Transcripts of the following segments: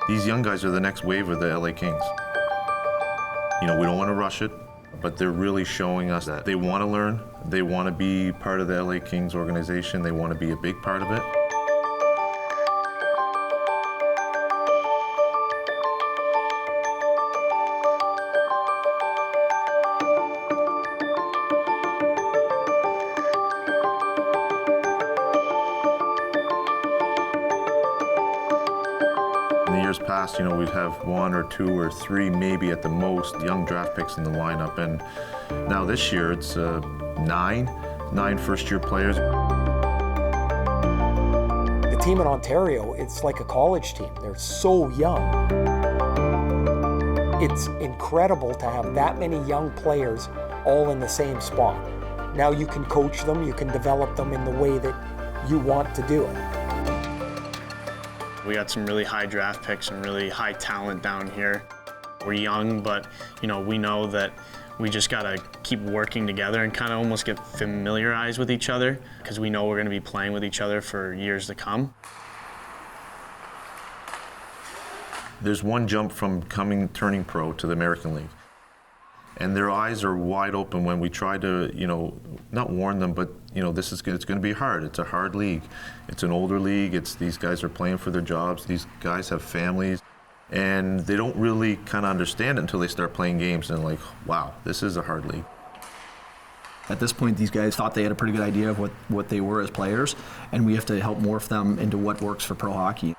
These young guys are the next wave of the LA Kings. You know, we don't want to rush it, but they're really showing us that they want to learn, they want to be part of the LA Kings organization, they want to be a big part of it. In the years past, you know, we'd have 1 or 2 or 3, maybe at the most, young draft picks in the lineup. And now this year, it's 9 first-year players. The team in Ontario, it's like a college team. They're so young. It's incredible to have that many young players all in the same spot. Now you can coach them, you can develop them in the way that you want to do it. We got some really high draft picks and really high talent down here. We're young, but you know, we know that we just gotta keep working together and kind of almost get familiarized with each other because we know we're gonna be playing with each other for years to come. There's one jump from turning pro to the American League. And their eyes are wide open when we try to, you know, not warn them, but, you know, it's going to be hard. It's a hard league. It's an older league. These guys are playing for their jobs. These guys have families. And they don't really kind of understand it until they start playing games and like, wow, this is a hard league. At this point, these guys thought they had a pretty good idea of what they were as players, and we have to help morph them into what works for pro hockey.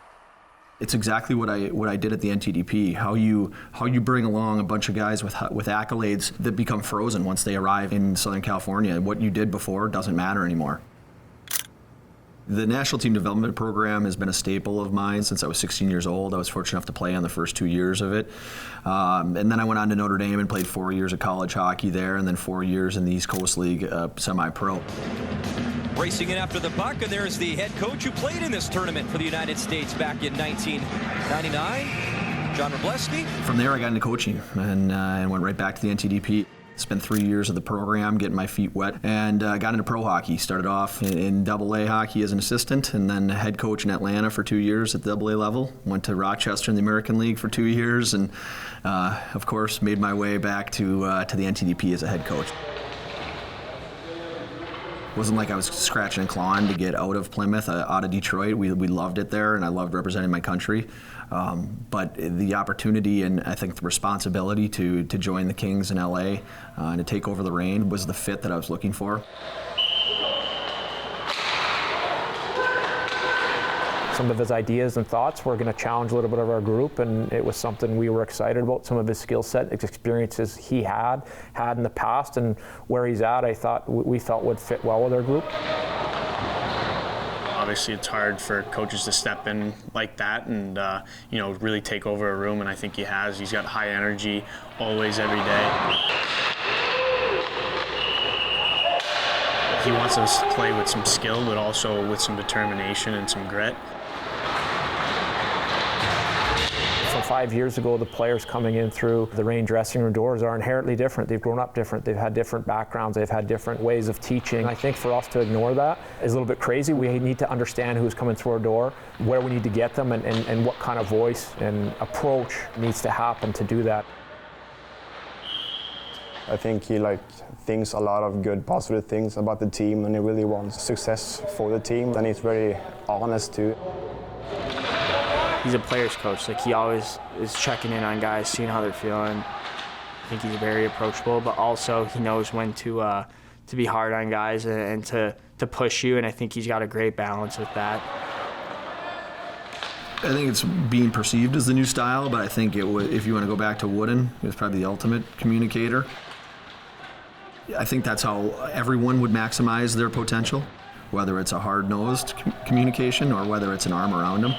It's exactly what I did at the NTDP. How you bring along a bunch of guys with accolades that become frozen once they arrive in Southern California. What you did before doesn't matter anymore. The National Team Development Program has been a staple of mine since I was 16 years old. I was fortunate enough to play on the first 2 years of it. And then I went on to Notre Dame and played 4 years of college hockey there, and then 4 years in the East Coast League semi-pro. Racing in after the puck, and there's the head coach who played in this tournament for the United States back in 1999, John Wroblewski. From there, I got into coaching and went right back to the NTDP. Spent 3 years of the program getting my feet wet and got into pro hockey. Started off in AA hockey as an assistant and then head coach in Atlanta for 2 years at the AA level. Went to Rochester in the American League for 2 years and, of course, made my way back to the NTDP as a head coach. It wasn't like I was scratching and clawing to get out of Plymouth, out of Detroit. We loved it there, and I loved representing my country. But the opportunity and I think the responsibility to join the Kings in LA and to take over the reign was the fit that I was looking for. Some of his ideas and thoughts were going to challenge a little bit of our group, and it was something we were excited about. Some of his skill set, experiences he had in the past, and where he's at, I thought we felt would fit well with our group. Obviously, it's hard for coaches to step in like that and you know, really take over a room, and I think he has. He's got high energy always, every day. He wants us to play with some skill, but also with some determination and some grit. From 5 years ago, the players coming in through the Reign dressing room doors are inherently different. They've grown up different. They've had different backgrounds. They've had different ways of teaching. And I think for us to ignore that is a little bit crazy. We need to understand who's coming through our door, where we need to get them, and what kind of voice and approach needs to happen to do that. I think he thinks a lot of good, positive things about the team, and he really wants success for the team, and he's very honest too. He's a player's coach. He always is checking in on guys, seeing how they're feeling. I think he's very approachable, but also he knows when to be hard on guys and to push you, and I think he's got a great balance with that. I think it's being perceived as the new style, but I think if you want to go back to Wooden, it was probably the ultimate communicator. I think that's how everyone would maximize their potential, whether it's a hard-nosed communication or whether it's an arm around them.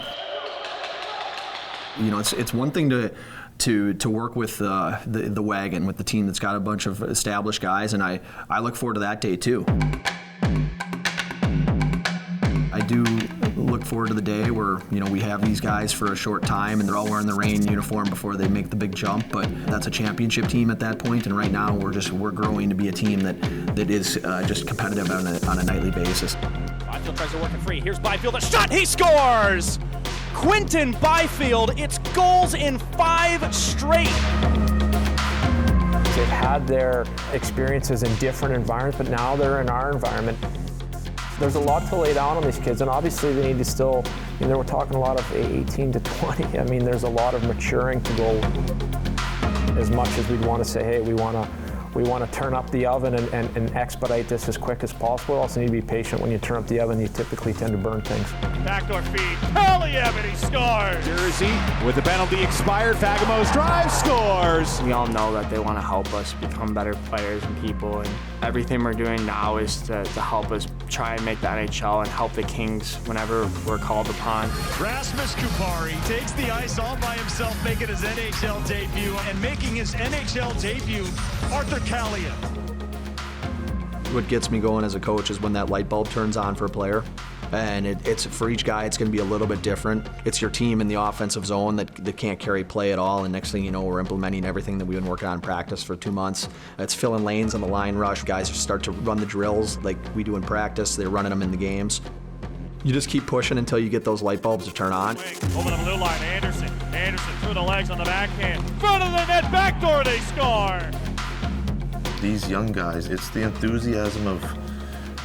You know, it's one thing to work with the wagon, with the team that's got a bunch of established guys, and I look forward to that day too. I do look forward to the day where, you know, we have these guys for a short time and they're all wearing the Reign uniform before they make the big jump, but that's a championship team at that point, and right now we're growing to be a team that is just competitive on a nightly basis. Byfield tries to work it free. Here's Byfield, a shot, he scores! Quinton Byfield. It's goals in 5 straight. They've had their experiences in different environments, but now they're in our environment. There's a lot to lay down on these kids, and obviously they need to still, we're talking a lot of 18 to 20. I mean, there's a lot of maturing to go. As much as we'd want to say, hey, we want to turn up the oven and expedite this as quick as possible. Also need to be patient. When you turn up the oven, you typically tend to burn things. Backdoor feed. Kaliev, and he scores. Jersey with the penalty expired. Fagamos drive, scores. We all know that they want to help us become better players and people, and everything we're doing now is to help us try and make the NHL and help the Kings whenever we're called upon. Rasmus Kupari takes the ice all by himself, making his NHL debut, and making his NHL debut, Arthur Kaliev. What gets me going as a coach is when that light bulb turns on for a player. And it's for each guy, it's going to be a little bit different. It's your team in the offensive zone that can't carry play at all, and next thing you know, we're implementing everything that we've been working on in practice for 2 months. It's filling lanes on the line rush. Guys start to run the drills like we do in practice. They're running them in the games. You just keep pushing until you get those light bulbs to turn on. Over the blue line, Anderson through the legs on the backhand. Front of the net, backdoor, they score! These young guys, it's the enthusiasm of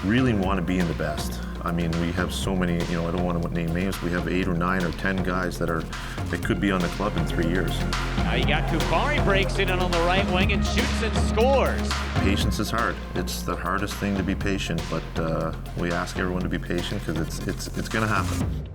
really want to be in the best. I mean, we have so many, I don't want to name names, we have 8 or 9 or 10 guys that could be on the club in 3 years. Now you got Kupari breaks in on the right wing and shoots and scores. Patience is hard. It's the hardest thing to be patient, but we ask everyone to be patient because it's going to happen.